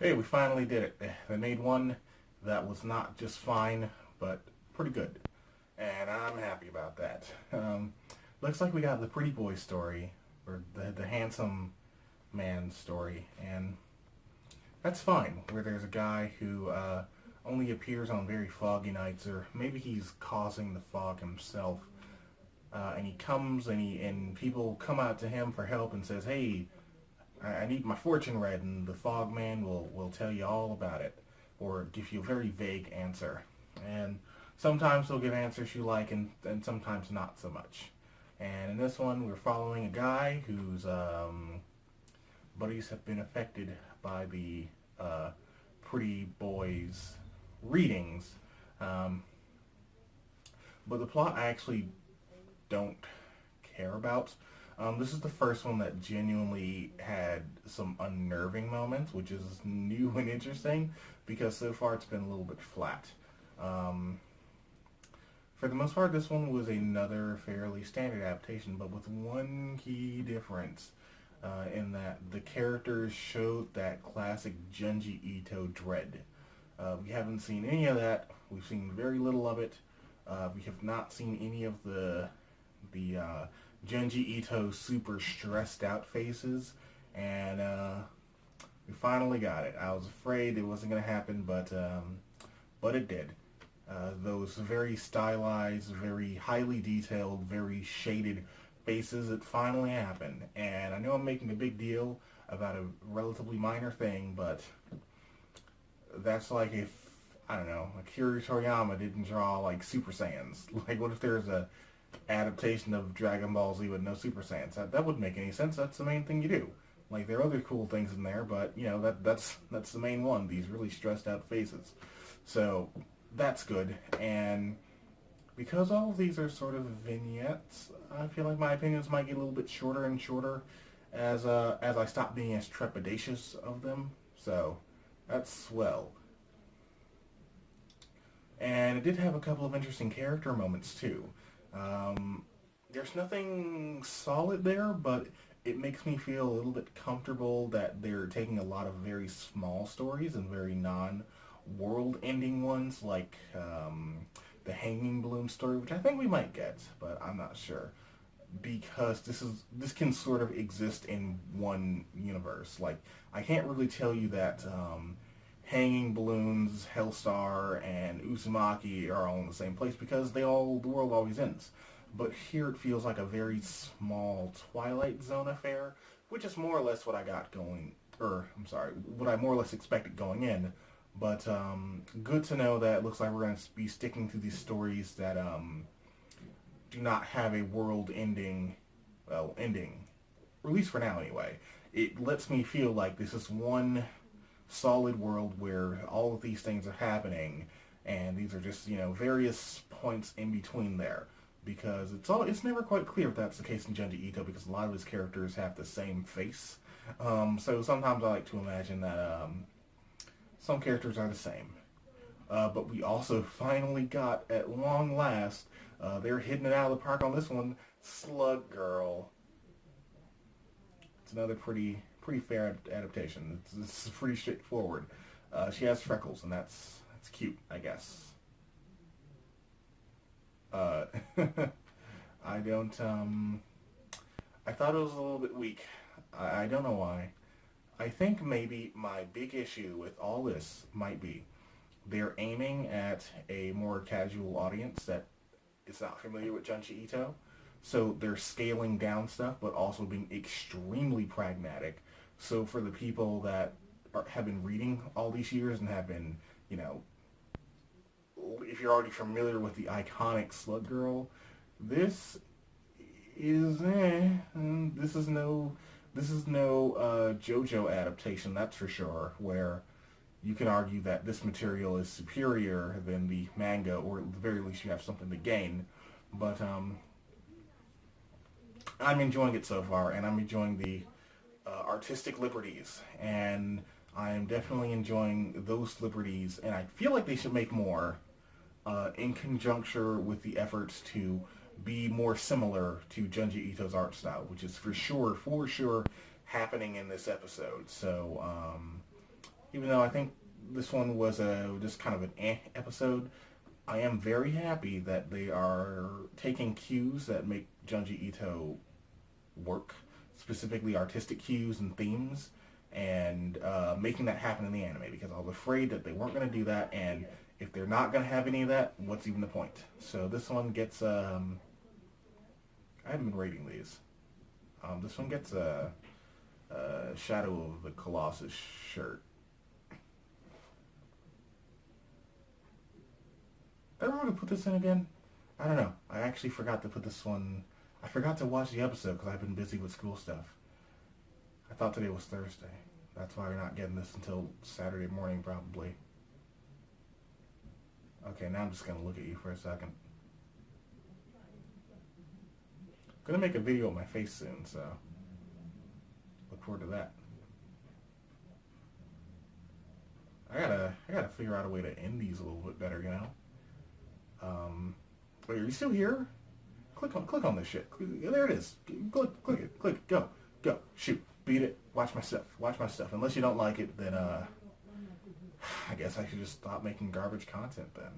Hey, we finally did it. They made one that was not just fine, but pretty good. And I'm happy about that. Looks like we got the pretty boy story, or the handsome man story, and that's fine. Where there's a guy who only appears on very foggy nights, or maybe he's causing the fog himself. And he comes and people come out to him for help and says, "Hey, I need my fortune read," and the fog man will tell you all about it, or give you a very vague answer. And sometimes he'll give answers you like, and sometimes not so much. And in this one, we're following a guy whose buddies have been affected by the pretty boy's readings. Um, but the plot I actually don't care about. This is the first one that genuinely had some unnerving moments, which is new and interesting because so far it's been a little bit flat. Um, for the most part, this one was another fairly standard adaptation, but with one key difference in that the characters showed that classic Junji Ito dread. We haven't seen any of that. We've seen very little of it. We have not seen any of the Junji Ito super stressed out faces, and we finally got it. I was afraid it wasn't going to happen, but it did. Those very stylized, very highly detailed, very shaded faces, it finally happened. And I know I'm making a big deal about a relatively minor thing, but that's like if, I don't know, Akira Toriyama didn't draw like Super Saiyans. Like, what if there's a adaptation of Dragon Ball Z with no Super Saiyans? That wouldn't make any sense. That's the main thing you do. Like, there are other cool things in there, but you know that's the main one. These really stressed out faces. So that's good. And because all of these are sort of vignettes, I feel like my opinions might get a little bit shorter and shorter as I stop being as trepidatious of them. So that's swell. And it did have a couple of interesting character moments too. There's nothing solid there, but it makes me feel a little bit comfortable that they're taking a lot of very small stories and very non-world ending ones, like the Hanging Bloom story, which I think we might get, but I'm not sure. Because this can sort of exist in one universe. Like, I can't really tell you that Hanging Balloons, Hellstar, and Uzumaki are all in the same place because the world always ends. But here it feels like a very small Twilight Zone affair, which is more or less what I got going, or I'm sorry, what I more or less expected going in. But good to know that it looks like we're going to be sticking to these stories that do not have a world-ending, ending, or at least for now anyway. It lets me feel like this is one solid world where all of these things are happening, and these are just, various points in between there. Because it's never quite clear if that's the case in Junji Ito, because a lot of his characters have the same face. So sometimes I like to imagine that some characters are the same. But we also finally got, at long last, they're hitting it out of the park on this one, SLUG Girl. It's another pretty fair adaptation. It's pretty straightforward. She has freckles, and that's cute, I guess. I don't, I thought it was a little bit weak. I don't know why. I think maybe my big issue with all this might be they're aiming at a more casual audience that is not familiar with Junji Ito. So they're scaling down stuff, but also being extremely pragmatic. So for the people that have been reading all these years and have been, if you're already familiar with the iconic Slug Girl, this is no JoJo adaptation, that's for sure. Where you can argue that this material is superior than the manga, or at the very least you have something to gain. But I'm enjoying it so far, and I'm enjoying the artistic liberties, and I am definitely enjoying those liberties, and I feel like they should make more in conjunction with the efforts to be more similar to Junji Ito's art style, which is for sure happening in this episode. So Even though I think this one was just kind of an episode, I am very happy that they are taking cues that make Junji Ito work, specifically artistic cues and themes, and making that happen in the anime, because I was afraid that they weren't going to do that, and if they're not going to have any of that, what's even the point? So this one gets, I haven't been rating these. This one gets a Shadow of the Colossus shirt. Did I want to put this in again? I don't know. I actually forgot to put this one. I forgot to watch the episode because I've been busy with school stuff. I thought today was Thursday. That's why we're not getting this until Saturday morning, probably. Okay, now I'm just going to look at you for a second. I'm going to make a video of my face soon, so look forward to that. I gotta figure out a way to end these a little bit better, you know? Wait, are you still here? Click on this shit. There it is. Click it. Go. Shoot. Beat it. Watch my stuff. Unless you don't like it, then I guess I should just stop making garbage content then.